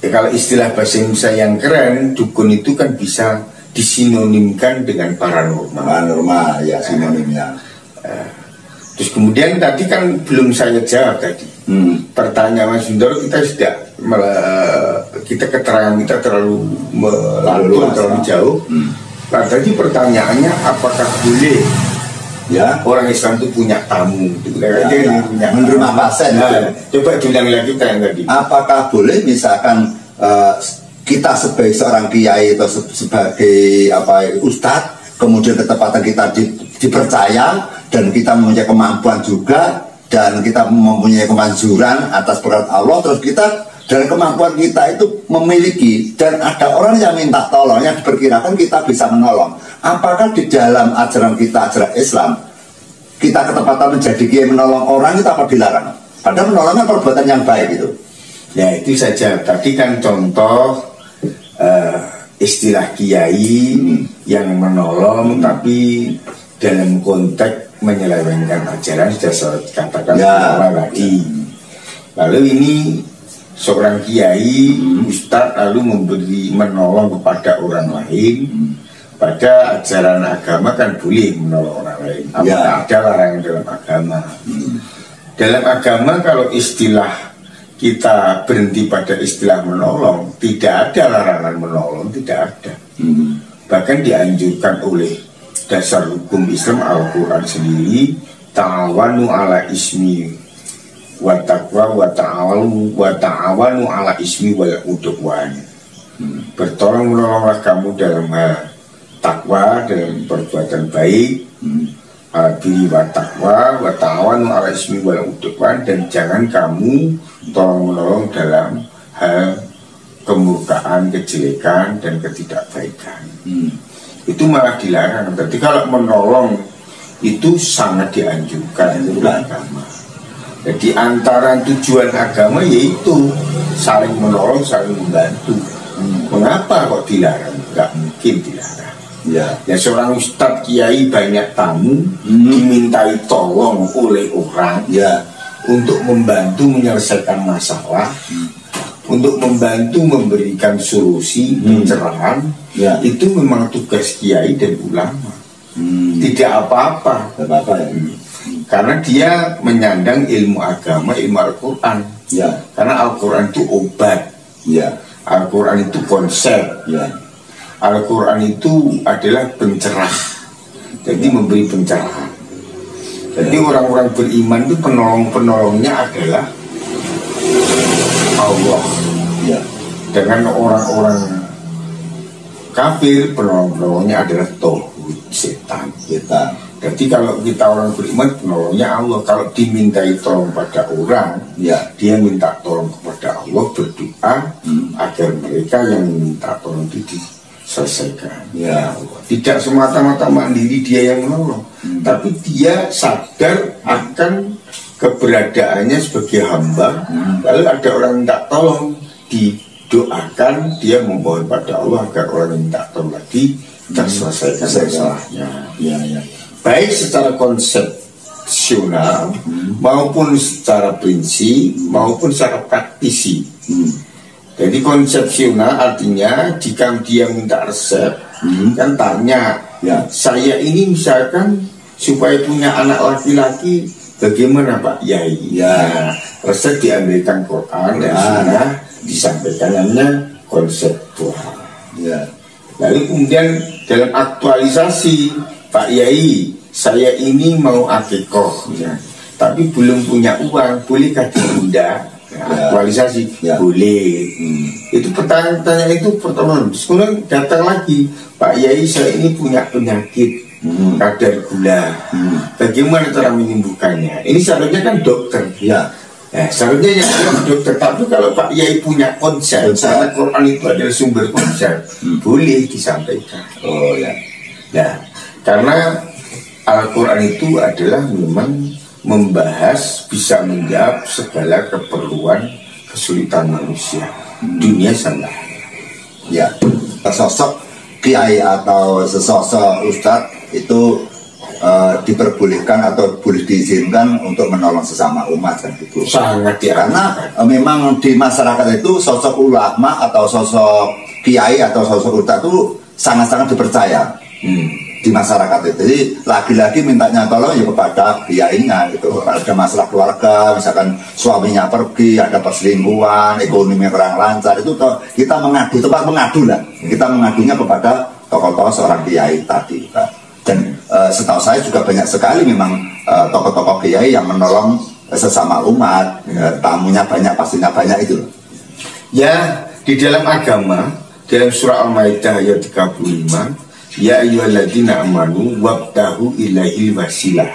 Kalau istilah bahasa Indonesia yang keren, dukun itu kan bisa disinonimkan dengan paranormal. Paranormal, ya sinonimnya. Terus kemudian tadi kan belum saya jawab tadi. Pertanyaan Mas Sundoro kita sudah kita keterangan kita terlalu melampau, terlalu jauh. Nah, tadi pertanyaannya apakah boleh ya orang Islam itu punya tamu? Menerima pasien. Coba diulang lagi yang tadi. Apakah boleh misalkan kita sebagai seorang kiai atau sebagai ustadz, kemudian ketepatan kita dipercaya dan kita mempunyai kemampuan juga dan kita mempunyai kemanjuran atas perintah Allah, terus kita dan kemampuan kita itu memiliki dan ada orang yang minta tolong yang diperkirakan kita bisa menolong. Apakah di dalam ajaran kita, ajaran Islam, kita ketepatan menjadi kiai menolong orang itu apa dilarang? Padahal menolongnya perbuatan yang baik itu. Ya itu saja. Tadi kan contoh istilah kiai yang menolong tapi dalam konteks menyelewengkan ajaran sudah saya katakan tadi. Lalu ini seorang kiai, ustadz lalu menolong kepada orang lain. Pada ajaran agama kan boleh menolong orang lain. Apakah ada larangan dalam agama? Dalam agama kalau istilah kita berhenti pada istilah menolong, tidak ada larangan menolong, tidak ada. Bahkan dianjurkan oleh dasar hukum Islam Al-Quran sendiri, ta'awanu ala ismi wa taqwa wa ta'awanu ala ismi wal udwan. Bertolong menolonglah kamu dalam hal takwa, dalam perbuatan baik, al-birri wa taqwa wa ta'awanu ala ismi wal udwan, dan jangan kamu tolong menolong dalam hal kemurkaan, kejelekan dan ketidakbaikan. Itu malah dilarang. Tapi kalau menolong itu sangat dianjurkan menurut agama. Jadi antara tujuan agama yaitu saling menolong, saling membantu. Mengapa kok dilarang? Gak mungkin dilarang. Ya seorang ustadz kiai banyak tamu dimintai tolong oleh orang untuk membantu menyelesaikan masalah, untuk membantu memberikan solusi pencerahan. Itu memang tugas kiai dan ulama. Tidak apa-apa. Karena dia menyandang ilmu agama, ilmu Al-Quran. Karena Al-Quran itu obat. Al-Quran itu konsep. Al-Quran itu adalah pencerah. Jadi memberi pencerahan. Jadi orang-orang beriman itu penolong-penolongnya adalah Allah. Dengan orang-orang kafir, penolong-penolongnya adalah tauhid, setan. Jadi kalau kita orang beriman, penolongnya Allah. Kalau dimintai tolong pada orang, dia minta tolong kepada Allah, berdoa agar mereka yang minta tolong itu diselesaikan. Tidak semata-mata mandiri dia yang menolong, tapi dia sadar akan keberadaannya sebagai hamba. Lalu ada orang minta tolong, didoakan, dia memohon pada Allah agar orang yang minta tolong lagi terselesaikan masalahnya. Baik secara konsepsional maupun secara prinsip maupun secara praktisi. Jadi konsepsional artinya jika dia minta resep kan tanya, Ya. saya ini misalkan supaya punya anak laki-laki bagaimana Pak Yai? Ya. Nah, resep diambilkan Quran dan Sunnah, disampaikannya konseptual. Ya. Lalu kemudian dalam aktualisasi, Pak Yai, saya ini mau akikoh, ya, tapi belum punya uang, bolehkah ditunda? Nah, aktualisasi, Ya. boleh. Itu pertanyaan itu pertama. Kemudian datang lagi, Pak Yai, saya ini punya penyakit kadar gula. Bagaimana cara menyembuhkannya? Ini seharusnya kan dokter. Ya. Nah, seharusnya yang dokter. Tapi kalau Pak Yai punya konsep, karena Quran itu adalah sumber konsep, boleh disampaikan. Oh ya. Nah, karena Al-Quran itu adalah memang membahas, bisa menjawab segala keperluan kesulitan manusia, dunia sama akhirat. Ya. Sosok kiai atau sesosok ustadz itu diperbolehkan atau boleh diizinkan untuk menolong sesama umat kan gitu. Sangat Karena memang di masyarakat itu sosok ulama atau sosok kiai atau sosok ustadz itu sangat-sangat dipercaya di masyarakat itu. Jadi lagi-lagi mintanya tolong ya kepada kiainya gitu. Ada masalah keluarga, misalkan suaminya pergi, ada perselingkuhan, ekonomi kurang lancar, itu kita mengadu, tempat mengadu lah. Kita mengadunya kepada tokoh-tokoh seorang kiai tadi kan. Dan setahu saya juga banyak sekali memang tokoh-tokoh kiai yang menolong sesama umat. Tamunya banyak, pastinya banyak itu. Ya, di dalam agama, dalam surah Al-Maidah ayat 35, ya ayyuhalladzina amanu wabtahu ilahil wasilah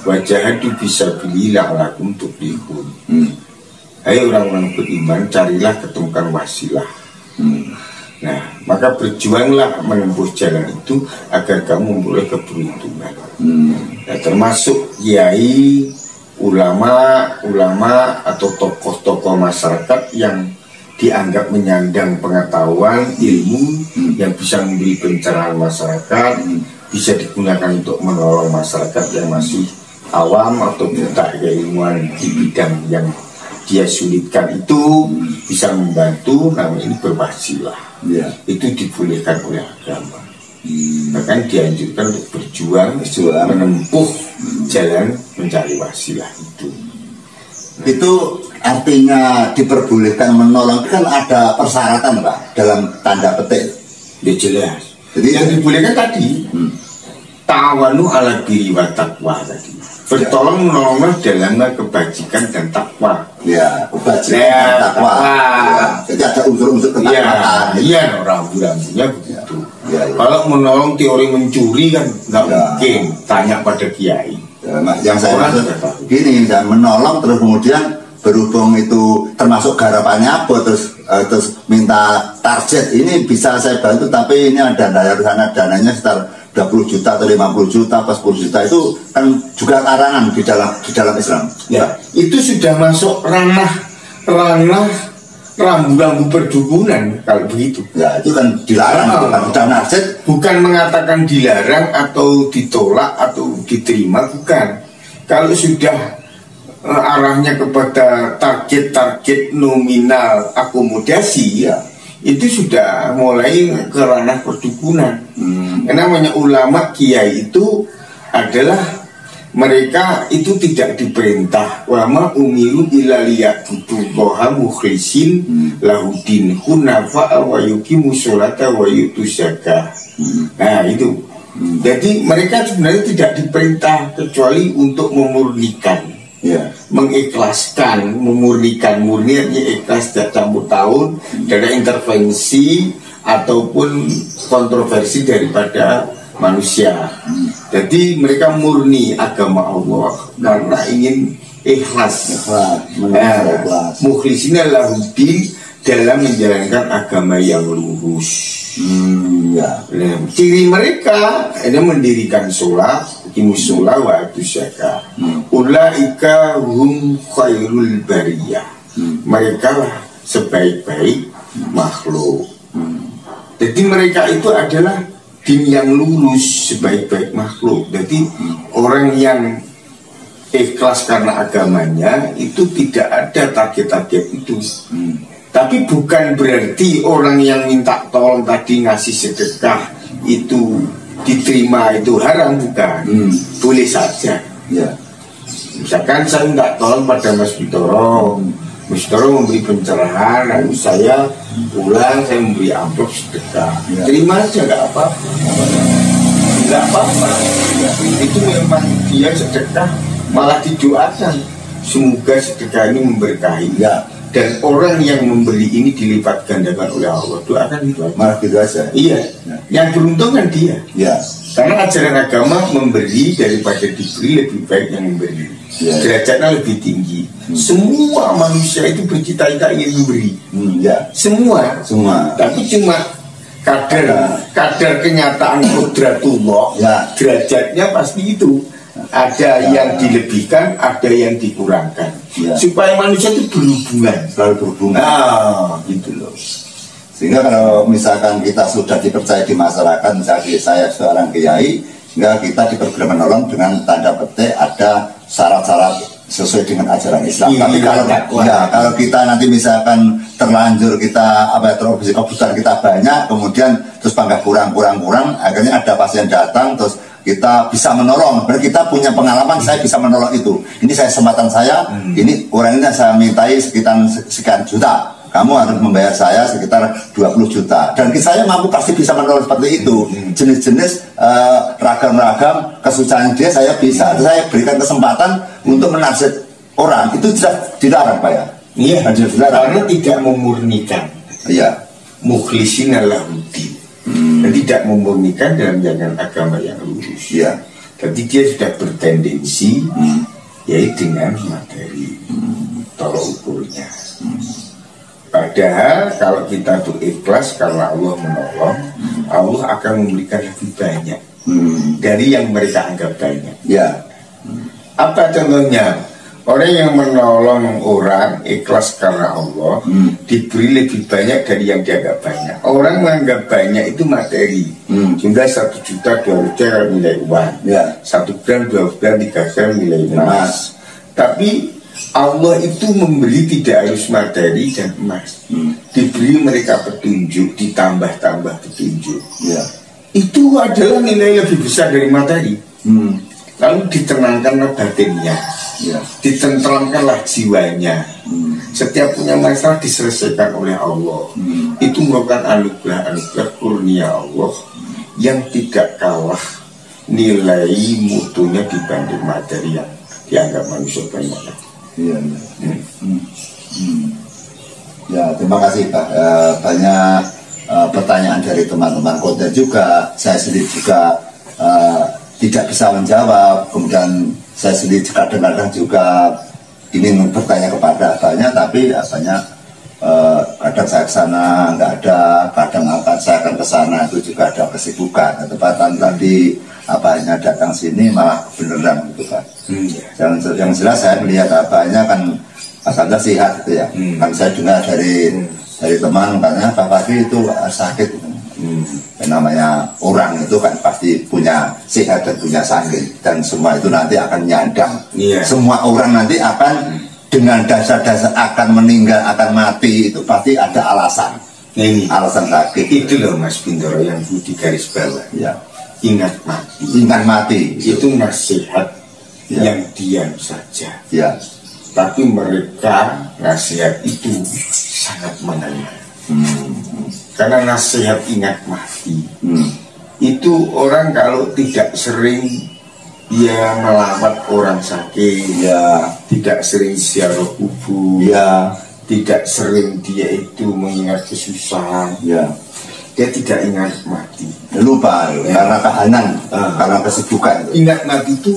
wajahadu fisabilillah la'allakum tuflihun. Hai orang-orang beriman, carilah ketemukan wasilah. Nah, maka berjuanglah menempuh jalan itu agar kamu memperoleh keberuntungan. Nah, termasuk kiai, ulama atau tokoh-tokoh masyarakat yang dianggap menyandang pengetahuan, ilmu yang bisa memberi pencerahan masyarakat, bisa digunakan untuk menolong masyarakat yang masih awam atau buta keilmuan di bidang yang dia sulitkan itu, bisa membantu. Namun ini berwasilah. Ya. Itu dibolehkan oleh agama. Bahkan dianjurkan untuk berjuang menempuh jalan mencari wasilah itu. Itu artinya diperbolehkan menolong, kan ada persyaratan Pak dalam tanda petik. Ya jelas. Jadi yang dibolehkan tadi ta'awanu ala birri wa taqwa tadi. Bertolong menolonglah dalam kebajikan dan takwa. Ya, kebajikan dan takwa. Ya, jadi ada unsur-unsur ketakwaan. Iya, rambu-rambunya begitu. Ya. Kalau menolong teori mencuri kan nggak mungkin, tanya pada kiai. Ya, yang saya maksud gini, menolong terus kemudian berhubung itu termasuk garapannya apa, terus minta target ini bisa saya bantu, tapi ini ada dananya sekitar 20 juta atau 50 juta atau 10 juta, itu kan juga larangan di dalam Islam. Ya, itu sudah masuk ranah rambu-rambu perdukunan kalau begitu. Ya, itu kan dilarang, itu kan sudah narset. Bukan mengatakan dilarang atau ditolak atau diterima, bukan. Kalau sudah arahnya kepada target nominal akomodasi, ya itu sudah mulai ke ranah perdukunan. Namanya ulama kiai itu adalah mereka itu tidak diperintah wama umiru ila liya'budullaha mukhlisin lahudin hunafa wa yuqimu sholata wa yutuz zakah. Nah itu. Jadi mereka sebenarnya tidak diperintah kecuali untuk memurnikan, mengikhlaskan, memurnikan. Murni artinya ikhlas, tidak campur tahun, tidak ada intervensi ataupun kontroversi daripada manusia. Jadi mereka murni agama Allah karena ingin ikhlas. Mukhlisina lahuddin, dalam menjalankan agama yang lurus. Ciri mereka adalah mendirikan sholat, musola wa zakah. Ulaika hum khairul bariyah. Mereka lah sebaik-baik makhluk. Jadi mereka itu adalah din yang lurus, sebaik-baik makhluk. Jadi orang yang ikhlas karena agamanya itu tidak ada target-target itu. Tapi bukan berarti orang yang minta tolong tadi ngasih sedekah itu diterima itu haram bukan? Boleh saja. Ya. Misalkan saya tidak tolong pada Mas Bintoro, Mas Bintoro memberi pencerahan, lalu saya pulang saya memberi amplop sedekah. Ya. Terima aja, nggak apa-apa. Nggak apa-apa. Ya. Itu memang dia sedekah, malah didoakan. Semoga sedekah ini memberkahi. Ya. Dan orang yang memberi ini dilipat gandakan oleh Allah. Doakan itu aja. Malah gitu aja. Iya. Ya. Yang beruntung kan dia. Ya. Karena ajaran agama memberi daripada diberi lebih baik yang memberi. Ya. Derajatnya lebih tinggi. Semua manusia itu bercita-cita ingin memberi. Ya. Semua. Tapi cuma kadar kenyataan qudratullah. Ya. Derajatnya pasti itu. Ada yang dilebihkan, ada yang dikurangkan. Ya. Supaya manusia itu berhubungan. Selalu berhubungan. Nah, gitu loh. Sehingga kalau misalkan kita sudah dipercaya di masyarakat, misalnya saya seorang kiai, sehingga kita diberi menolong dengan tanda petik ada syarat-syarat sesuai dengan ajaran Islam. Iya, Tapi kalau kita nanti misalkan terlanjur kita terobsesi kebutuhan kita banyak, kemudian terus bangga kurang, akhirnya ada pasien datang terus kita bisa menolong. Berarti kita punya pengalaman, saya bisa menolong itu. Ini kesempatan saya, ini orang ini saya mintai sekitar sekian juta. Kamu harus membayar saya sekitar 20 juta. Dan saya mampu pasti bisa menolong seperti itu. Jenis-jenis ragam-ragam kesusahan dia saya bisa. Saya berikan kesempatan untuk menasihati orang. Itu sudah dilarang, Pak ya? Iya, karena tidak memurnikan. Iya. Mukhlisina lahuddin. Dan tidak memurnikan dalam jalan agama yang lurus. Iya. Tapi dia sudah bertendensi yaitu dengan materi tolak ukurnya. Padahal kalau kita tuh ikhlas karena Allah menolong, Allah akan memberikan lebih banyak dari yang mereka anggap banyak. Ya. Apa contohnya? Orang yang menolong orang ikhlas karena Allah diberi lebih banyak dari yang dianggap banyak. Orang menganggap banyak itu materi. Jumlah 1 juta 2 juta nilai uang. Ya. 1 gram 2 gram 3 gram nilai emas. Tapi Allah itu memberi tidak harus materi dan emas. Diberi mereka petunjuk, ditambah-tambah petunjuk. Ya. Itu adalah nilai lebih besar dari materi. Lalu ditenangkanlah batinnya. Ya. Ditenteramkanlah jiwanya. Setiap punya masalah diselesaikan oleh Allah. Itu merupakan anugerah kurnia Allah yang tidak kalah nilai mutunya dibanding materi yang dianggap manusia banyak. Iya. Ya, terima kasih Pak. Banyak pertanyaan dari teman-teman konten juga. Saya sendiri juga tidak bisa menjawab. Kemudian saya sendiri kadang-kadang juga ingin bertanya kepada banyak, tapi banyak kadang saya kesana nggak ada, kadang saya akan kesana itu juga ada kesibukan. Ketepatan tadi hanya datang sini malah beneran gitu Pak. Yang jelas saya melihat abahnya kan asalnya sehat gitu ya. Kan saya dengar dari teman katanya Pak Fadli itu sakit. Namanya orang itu kan pasti punya sehat dan punya sakit, dan semua itu nanti akan nyandang. Semua orang nanti akan dengan dasar-dasar akan meninggal, akan mati, itu pasti ada alasan. Ini alasan sakit. Itu loh Mas Bintoro yang di garis bawah. Ya. Ingat mati. Ingat mati. Itu nasihat yang diam saja. Ya. Tapi mereka nasihat itu sangat mengena. Karena nasihat ingat mati itu orang kalau tidak sering dia melawat orang sakit, ya, tidak sering ziarah kubur, ya, tidak sering dia itu mengingat kesusahan, ya, dia tidak ingat mati, lupa ya. Karena kehanan, karena kesibukan. Ingat mati itu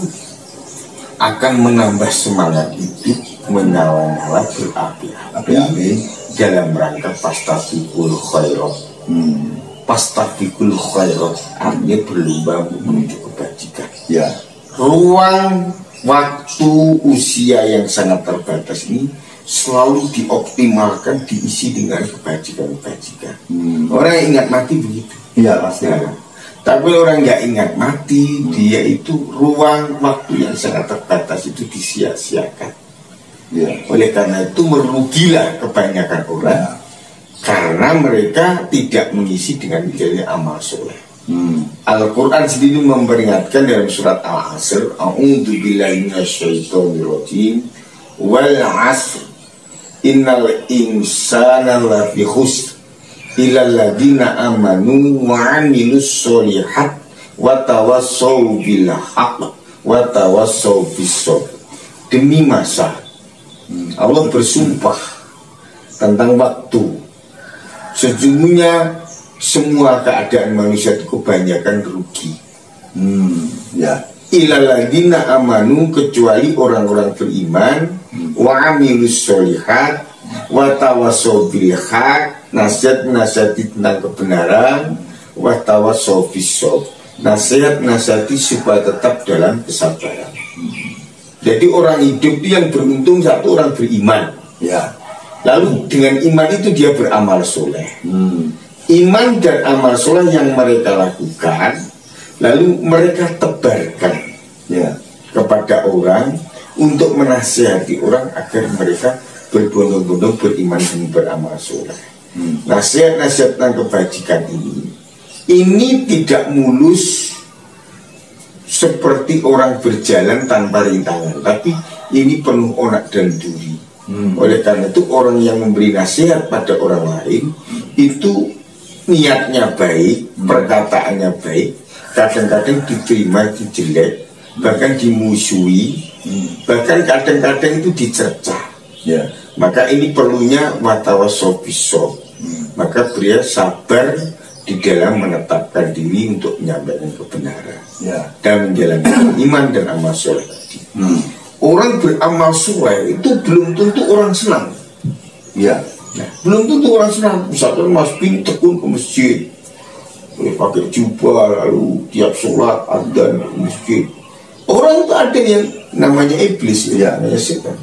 akan menambah semangat hidup, menyala-nyala berapi-api dalam rangka pastafikul khairat. Pastafikul khairat artinya berlomba menuju kebajikan. Ya. Ruang waktu usia yang sangat terbatas ini selalu dioptimalkan, diisi dengan kebajikan-kebajikan. Orang yang ingat mati begitu. Iya pasti. Nah, tapi orang nggak ingat mati, dia itu ruang waktu yang sangat terbatas itu disia-siakan. Ya. Oleh karena itu merugilah kebanyakan orang karena mereka tidak mengisi dengan nilai amal soleh. Al-Quran sendiri memperingatkan dalam surat Al-Asr, A'udzu billahi minasyaitonir rajim, wal 'asr innal insana lafi khusr illal ladzina amanu wa 'amilus sholihat wa tawassaw bil haqq wa tawassaw bis sabr. Demi masa, Allah bersumpah tentang waktu. Sesungguhnya semua keadaan manusia itu kebanyakan rugi. Ya. Illal ladzina amanu, kecuali orang-orang beriman, wa amilus sholihat wa tawassaw bil haqq, nasihat-nasihati tentang kebenaran, wa tawassaw bis sabr, nasihat-nasihati supaya tetap dalam kesabaran. Jadi orang hidup itu yang beruntung satu orang beriman. Ya. Lalu dengan iman itu dia beramal soleh. Iman dan amal soleh yang mereka lakukan, lalu mereka tebarkan kepada orang untuk menasihati orang agar mereka berbondong-bondong beriman dan beramal soleh. Nasihat-nasihat tentang kebajikan ini tidak mulus seperti orang berjalan tanpa rintangan, tapi ini penuh onak dan duri. Oleh karena itu orang yang memberi nasihat pada orang lain itu niatnya baik, perkataannya baik, kadang-kadang diterima itu jelek, bahkan dimusuhi, bahkan kadang-kadang itu dicerca. Maka ini perlunya watawassaw bis sabr. Maka dia sabar di dalam menetapkan diri untuk menyampaikan kebenaran dan menjalankan iman dan amal soleh tadi. Orang beramal soleh itu belum tentu orang senang. Belum tentu orang senang. Misalkan Mas Bin tekun ke masjid, pakai jubah, lalu tiap sholat adzan ke masjid. Orang itu ada yang namanya iblis, namanya setan.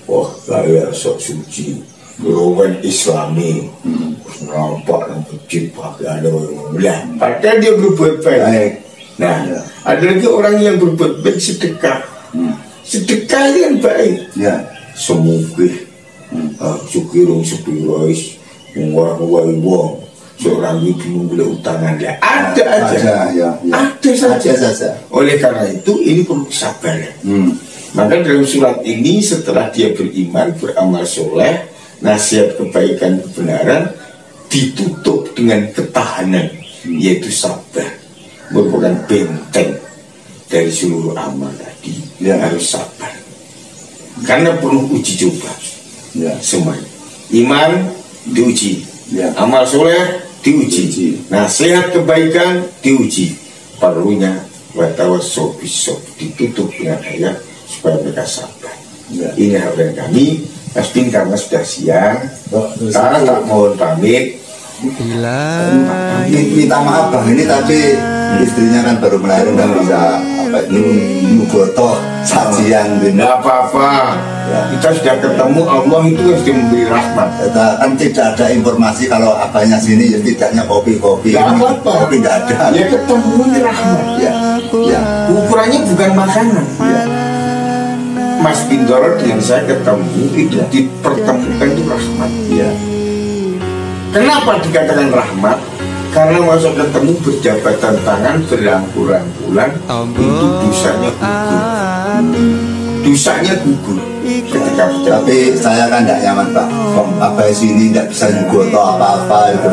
Wah, saya sok suci, golongan Islami, nampak dan masjid pakai ada orang. Padahal dia berbuat baik. Nah, ada lagi orang yang berbuat baik sedekah. Sedekah yang baik. Semoga sukirung sepirois ngawai wong seorang ibu boleh utangan dia ada aja. Ada saja. Oleh karena itu ini perlu kesabaran. Maka dalam surat ini setelah dia beriman, beramal soleh, nasihat kebaikan kebenaran, ditutup dengan ketahanan, yaitu sabar, merupakan benteng dari seluruh amal tadi. Harus sabar karena perlu uji coba. Semuanya iman diuji, amal soleh diuji, nasihat kebaikan diuji, perlunya watawassaw bis sabr, ditutup dengan ayat supaya mereka sabar. Ini harapan kami. Mas Bin karena sudah siang, sekarang tak mohon pamit. Minta maaf Bang, ini tadi istrinya kan baru melahirkan, nggak bisa mugoto sajian. Tidak apa-apa, kita sudah ketemu. Allah itu harus memberi rahmat. Kan tidak ada informasi kalau abahnya sini, ya tidaknya kopi-kopi. Tidak apa-apa, kopi nggak ada. Ya ketemu ini rahmat. Ukurannya bukan makanan. Mas Bin Dorot yang saya ketemu itu dipertemukan itu rahmat. Kenapa dikatakan rahmat? Karena masa ketemu berjabatan tangan berangkul-angkulan, itu dosanya gugur ketika berjabatan. Tapi saya kan tidak nyaman Pak, abah sini tidak bisa nyugoto apa-apa itu.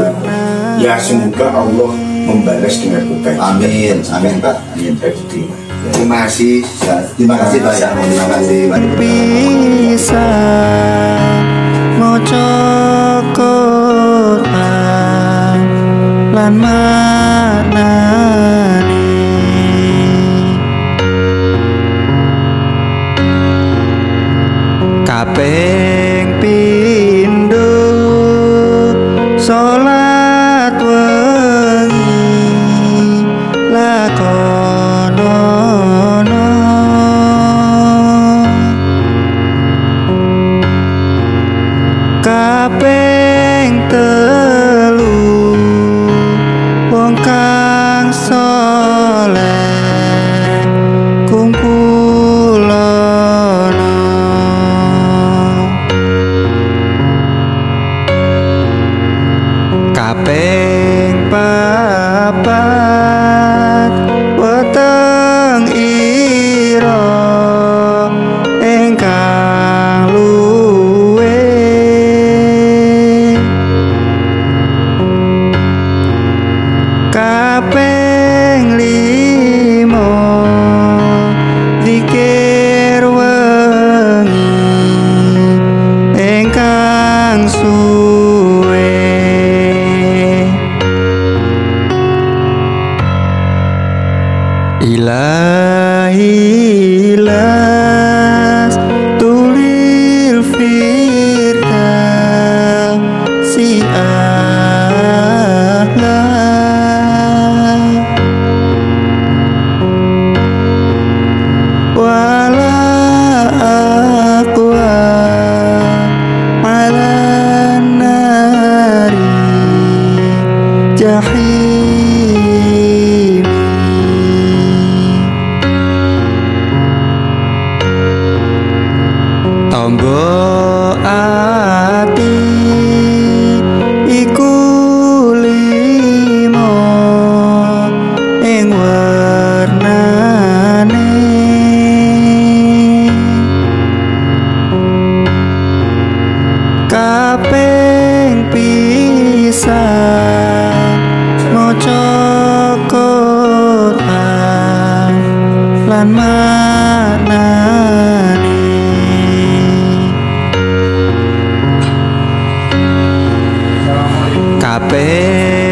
Ya semoga Allah membalas dengan kebaikan. Amin Pak. Terima kasih. Terima kasih Pak. Terima kasih. Bisa maca Quran lan maknane kaping pindho salat wengi lakonono kaping telu wong kang saleh kumpulono wala aqwa ala nari jahim. Tangga ati iku limo ing warnane, kaping pisan maca Quran lan maknane, kabeh